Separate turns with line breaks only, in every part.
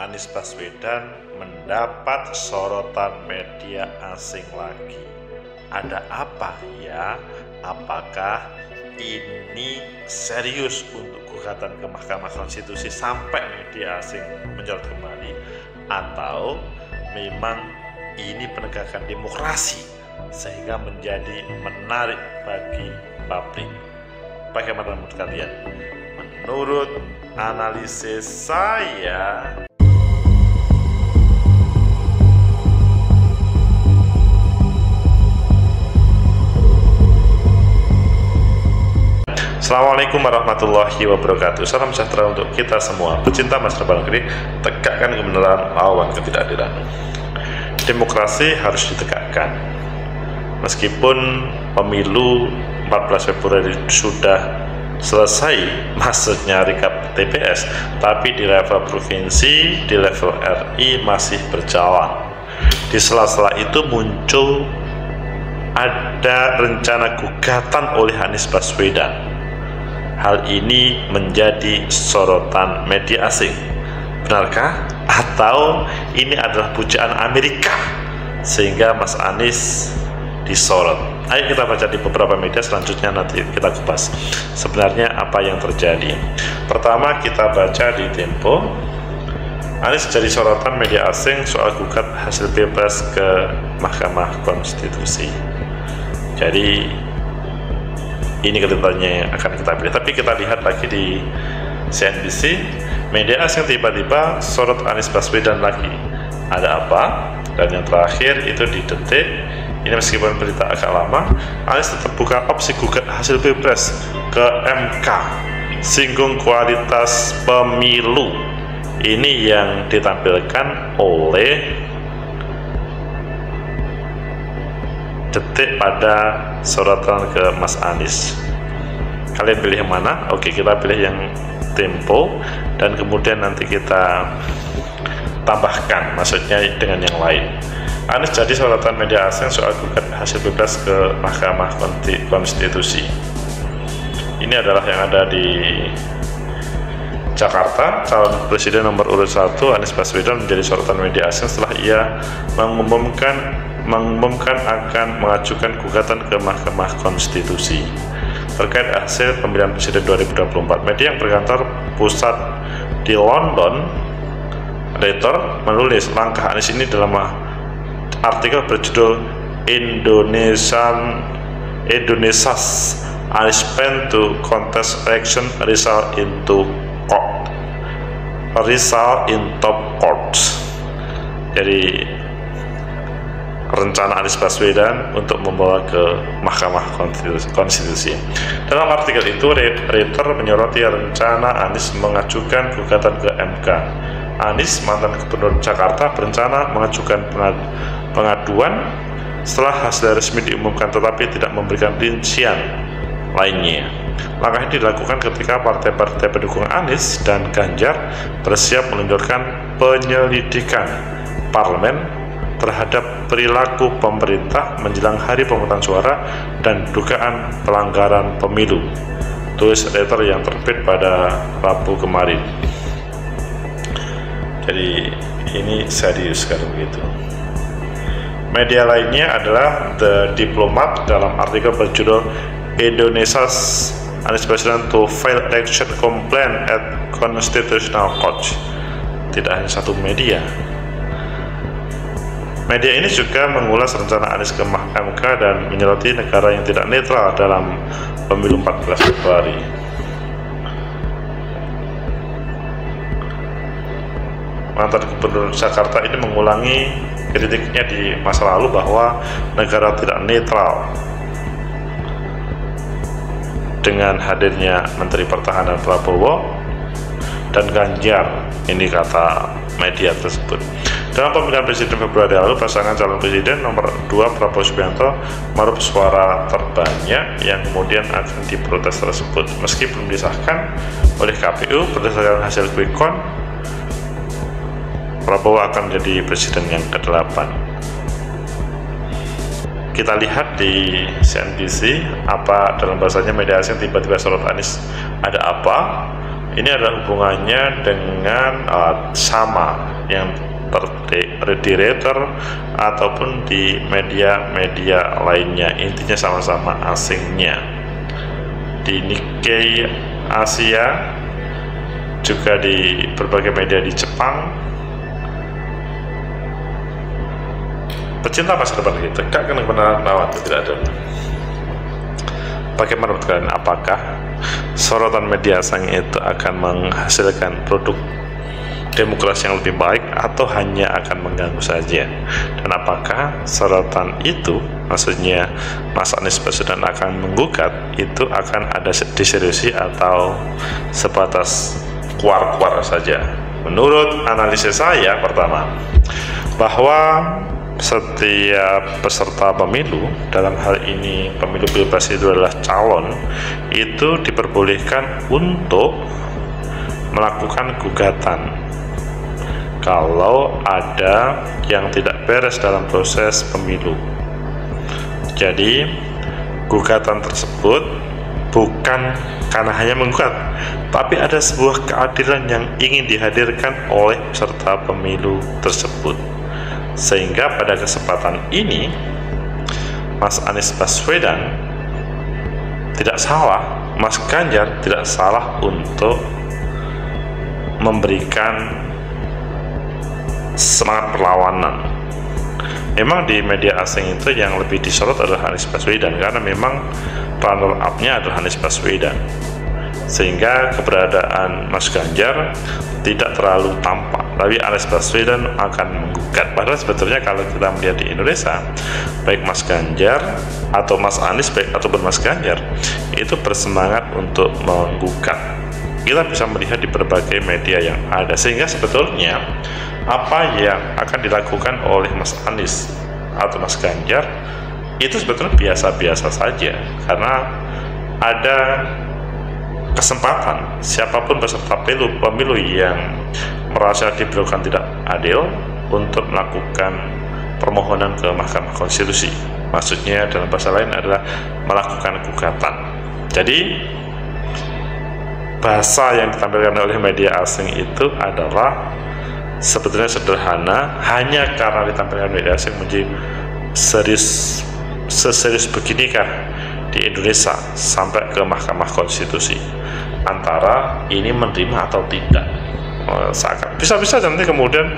Anies Baswedan mendapat sorotan media asing lagi. Ada apa ya? Apakah ini serius untuk gugatan ke Mahkamah Konstitusi sampai media asing menyorot kembali, atau memang ini penegakan demokrasi sehingga menjadi menarik bagi publik? Bagaimana menurut kalian? Menurut analisis saya, Assalamualaikum warahmatullahi wabarakatuh. Salam sejahtera untuk kita semua. Pecinta masa depan negeri, tegakkan kebenaran, lawan ketidakadilan. Demokrasi harus ditegakkan. Meskipun pemilu 14 Februari sudah selesai, maksudnya rekap TPS, tapi di level provinsi, di level RI masih berjalan. Di sela-sela itu muncul ada rencana gugatan oleh Anies Baswedan. Hal ini menjadi sorotan media asing. Benarkah? Atau ini adalah pujaan Amerika sehingga Mas Anies disorot? Ayo kita baca di beberapa media, selanjutnya nanti kita kupas sebenarnya apa yang terjadi. Pertama kita baca di Tempo. Anies jadi sorotan media asing soal gugat hasil Pilpres ke Mahkamah Konstitusi. Jadi ini kedepannya yang akan kita pilih. Tapi kita lihat lagi di CNBC, media asing tiba-tiba sorot Anies Baswedan lagi. Ada apa? Dan yang terakhir itu di Detik. Ini meskipun berita agak lama, Anies tetap buka opsi gugat hasil Pilpres ke MK, singgung kualitas pemilu. Ini yang ditampilkan oleh Detik pada sorotan ke Mas Anies. Kalian pilih yang mana? Oke, kita pilih yang Tempo, dan kemudian nanti kita tambahkan, maksudnya dengan yang lain. Anies jadi sorotan media asing soal gugat hasil Pilpres ke Mahkamah Konstitusi. Ini adalah yang ada di Jakarta. Calon presiden nomor urut 1 Anies Baswedan menjadi sorotan media asing setelah ia mengumumkan akan mengajukan gugatan ke Mahkamah Konstitusi terkait hasil pemilihan presiden 2024. Media yang berkantor pusat di London, Reuters, menulis langkah Anies ini dalam artikel berjudul Indonesia's Anies plan to contest election result in top courts. Jadi rencana Anies Baswedan untuk membawa ke Mahkamah Konstitusi. Dalam artikel itu, Reuters menyoroti rencana Anies mengajukan gugatan ke MK. Anies, mantan gubernur Jakarta, berencana mengajukan pengaduan setelah hasil resmi diumumkan, tetapi tidak memberikan rincian lainnya. Langkah ini dilakukan ketika partai-partai pendukung Anies dan Ganjar bersiap meluncurkan penyelidikan parlemen terhadap perilaku pemerintah menjelang hari pemungutan suara dan dugaan pelanggaran pemilu, tulis Reuters yang terbit pada Rabu kemarin. Jadi ini serius kalau begitu. Media lainnya adalah The Diplomat dalam artikel berjudul Indonesia's Anies Baswedan to file election complaint at Constitutional Court. Tidak hanya satu media. Media ini juga mengulas rencana Anies ke MK dan menyoroti negara yang tidak netral dalam pemilu 14 Februari. Mantan Gubernur Jakarta ini mengulangi kritiknya di masa lalu bahwa negara tidak netral dengan hadirnya Menteri Pertahanan Prabowo dan Ganjar, ini kata media tersebut. Dalam pemilihan presiden Februari lalu, pasangan calon presiden nomor 2 Prabowo Subianto meraup suara terbanyak yang kemudian akan diprotes tersebut. Meski belum disahkan oleh KPU, berdasarkan hasil quick count, Prabowo akan menjadi presiden yang ke-8. Kita lihat di CNBC apa dalam bahasanya media asing tiba-tiba sorot Anies. Ada apa? Ini adalah hubungannya dengan sama yang di Reuters ataupun di media-media lainnya, intinya sama-sama asingnya. Di Nikkei Asia, juga di berbagai media di Jepang. Pecinta masa depan kita, tegakkan kebenaran lawan ketidakadilan. Bagaimana menurut kalian? Apakah sorotan media asing itu akan menghasilkan produk demokrasi yang lebih baik atau hanya akan mengganggu saja? Dan apakah sorotan itu, maksudnya Mas Anies Baswedan akan menggugat, itu akan ada diseriusi atau sebatas kuar-kuar saja? Menurut analisis saya, pertama, bahwa setiap peserta pemilu, dalam hal ini pemilu pilpres itu adalah calon, itu diperbolehkan untuk melakukan gugatan kalau ada yang tidak beres dalam proses pemilu. Jadi gugatan tersebut bukan karena hanya menggugat, tapi ada sebuah keadilan yang ingin dihadirkan oleh peserta pemilu tersebut. Sehingga pada kesempatan ini Mas Anies Baswedan tidak salah, Mas Ganjar tidak salah untuk memberikan semangat perlawanan. Memang di media asing itu yang lebih disorot adalah Anies Baswedan, karena memang runner up-nya adalah Anies Baswedan, sehingga keberadaan Mas Ganjar tidak terlalu tampak, tapi Anies Baswedan akan menggugat. Padahal sebetulnya kalau kita melihat di Indonesia, baik Mas Ganjar atau Mas Anies, baik ataupun Mas Ganjar, itu bersemangat untuk menggugat. Kita bisa melihat di berbagai media yang ada, sehingga sebetulnya apa yang akan dilakukan oleh Mas Anies atau Mas Ganjar itu sebetulnya biasa-biasa saja, karena ada kesempatan siapapun peserta pemilu yang merasa diberlakukan tidak adil untuk melakukan permohonan ke Mahkamah Konstitusi. Maksudnya dalam bahasa lain adalah melakukan gugatan. Jadi bahasa yang ditampilkan oleh media asing itu adalah sebetulnya sederhana, hanya karena ditampilkan media asing menjadi seserius beginikah di Indonesia sampai ke Mahkamah Konstitusi, antara ini menerima atau tidak. Bisa-bisa nanti kemudian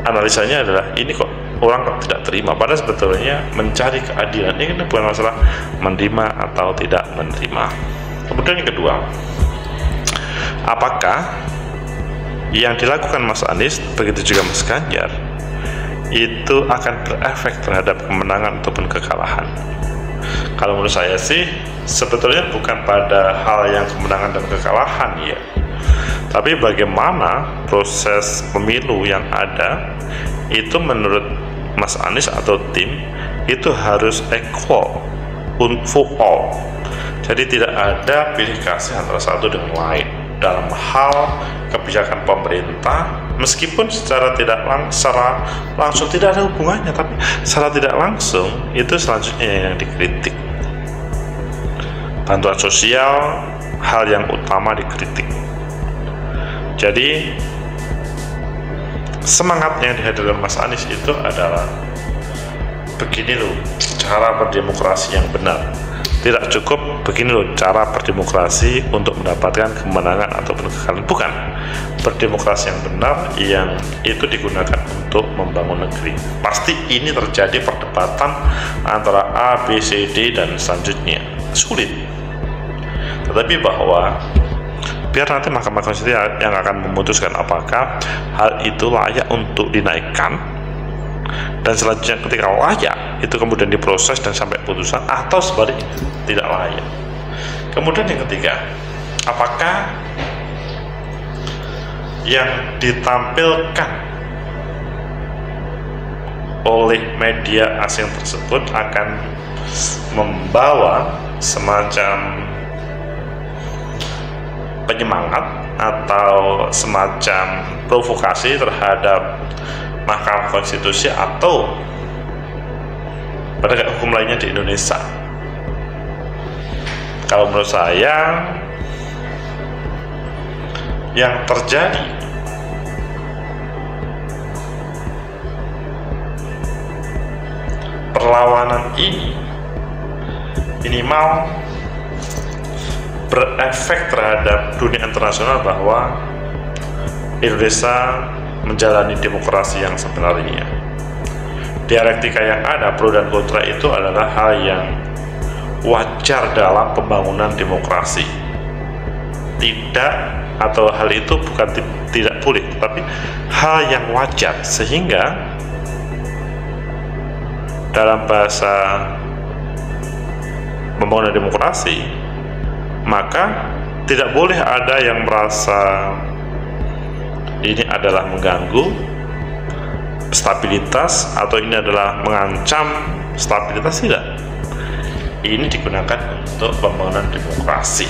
analisanya adalah ini kok orang tidak terima, padahal sebetulnya mencari keadilan ini bukan masalah menerima atau tidak menerima. Kemudian yang kedua, apakah yang dilakukan Mas Anies, begitu juga Mas Ganjar, itu akan berefek terhadap kemenangan ataupun kekalahan? Kalau menurut saya sih sebetulnya bukan pada hal yang kemenangan dan kekalahan ya, tapi bagaimana proses pemilu yang ada itu menurut Mas Anies atau tim itu harus equal for all. Jadi tidak ada pilih kasih antara satu dengan lain dalam hal kebijakan pemerintah, meskipun secara langsung tidak ada hubungannya, tapi secara tidak langsung itu selanjutnya yang dikritik. Bantuan sosial hal yang utama dikritik. Jadi semangat yang dihadirkan Mas Anies itu adalah begini loh cara berdemokrasi yang benar. Tidak cukup begini loh cara berdemokrasi untuk mendapatkan kemenangan ataupun kekalahan. Bukan, berdemokrasi yang benar yang itu digunakan untuk membangun negeri. Pasti ini terjadi perdebatan antara A, B, C, D dan selanjutnya. Sulit. Tetapi bahwa biar nanti Mahkamah Konstitusi yang akan memutuskan apakah hal itu layak untuk dinaikkan, dan selanjutnya ketika layak itu kemudian diproses dan sampai putusan, atau sebaliknya tidak layak. Kemudian yang ketiga, apakah yang ditampilkan oleh media asing tersebut akan membawa semacam penyemangat atau semacam provokasi terhadap Mahkamah Konstitusi atau penegak hukum lainnya di Indonesia? Kalau menurut saya yang terjadi perlawanan ini minimal berefek terhadap dunia internasional bahwa Indonesia menjalani demokrasi yang sebenarnya. Dialektika yang ada, pro dan kontra, itu adalah hal yang wajar dalam pembangunan demokrasi. Tidak, atau hal itu bukan tidak boleh, tapi hal yang wajar, sehingga dalam bahasa pembangunan demokrasi, maka tidak boleh ada yang merasa ini adalah mengganggu stabilitas atau ini adalah mengancam stabilitas. Tidak, ini digunakan untuk pembangunan demokrasi.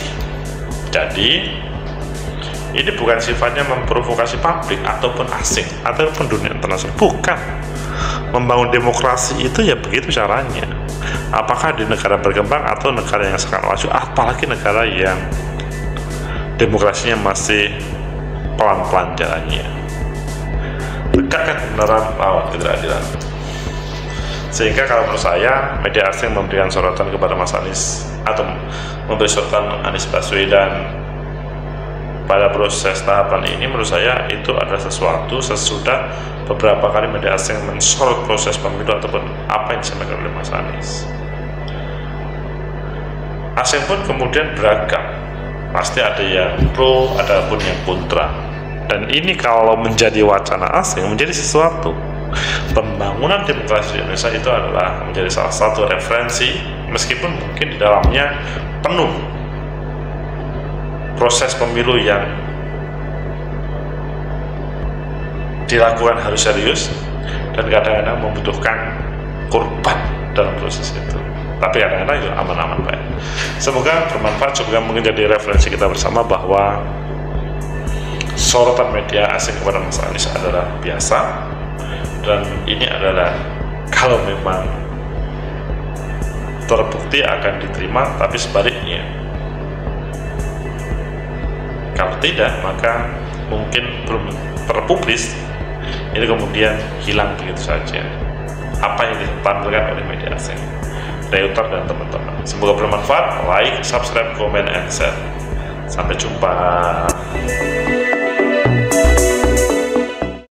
Jadi ini bukan sifatnya memprovokasi publik ataupun asing ataupun dunia internasional, bukan. Membangun demokrasi itu ya begitu caranya, apakah di negara berkembang atau negara yang sangat maju, apalagi negara yang demokrasinya masih pelan-pelan jalannya. Tegakkan kebenaran, lawan ketidakadilan. Sehingga kalau menurut saya, media asing memberikan sorotan kepada Mas Anies atau memberi sorotan Anies Baswedan pada proses tahapan ini, menurut saya itu adalah sesuatu sesudah beberapa kali media asing mensorot proses pemilu ataupun apa yang disampaikan oleh Mas Anies. Asing pun kemudian beragam, pasti ada yang pro, ada pun yang kontra. Dan ini kalau menjadi wacana asing, menjadi sesuatu. Pembangunan demokrasi di Indonesia itu adalah menjadi salah satu referensi, meskipun mungkin di dalamnya penuh proses pemilu yang dilakukan harus serius dan kadang-kadang membutuhkan korban dalam proses itu. Tapi kadang-kadang itu aman-aman baik. Semoga bermanfaat, semoga mungkin jadi referensi kita bersama bahwa sorotan media asing kepada Mas Anies adalah biasa, dan ini adalah kalau memang terbukti akan diterima, tapi sebaliknya kalau tidak, maka mungkin belum terpublis, ini kemudian hilang begitu saja apa yang ditampilkan oleh media asing. Reuter dan teman-teman, semoga bermanfaat. Like, subscribe, comment, and share. Sampai jumpa.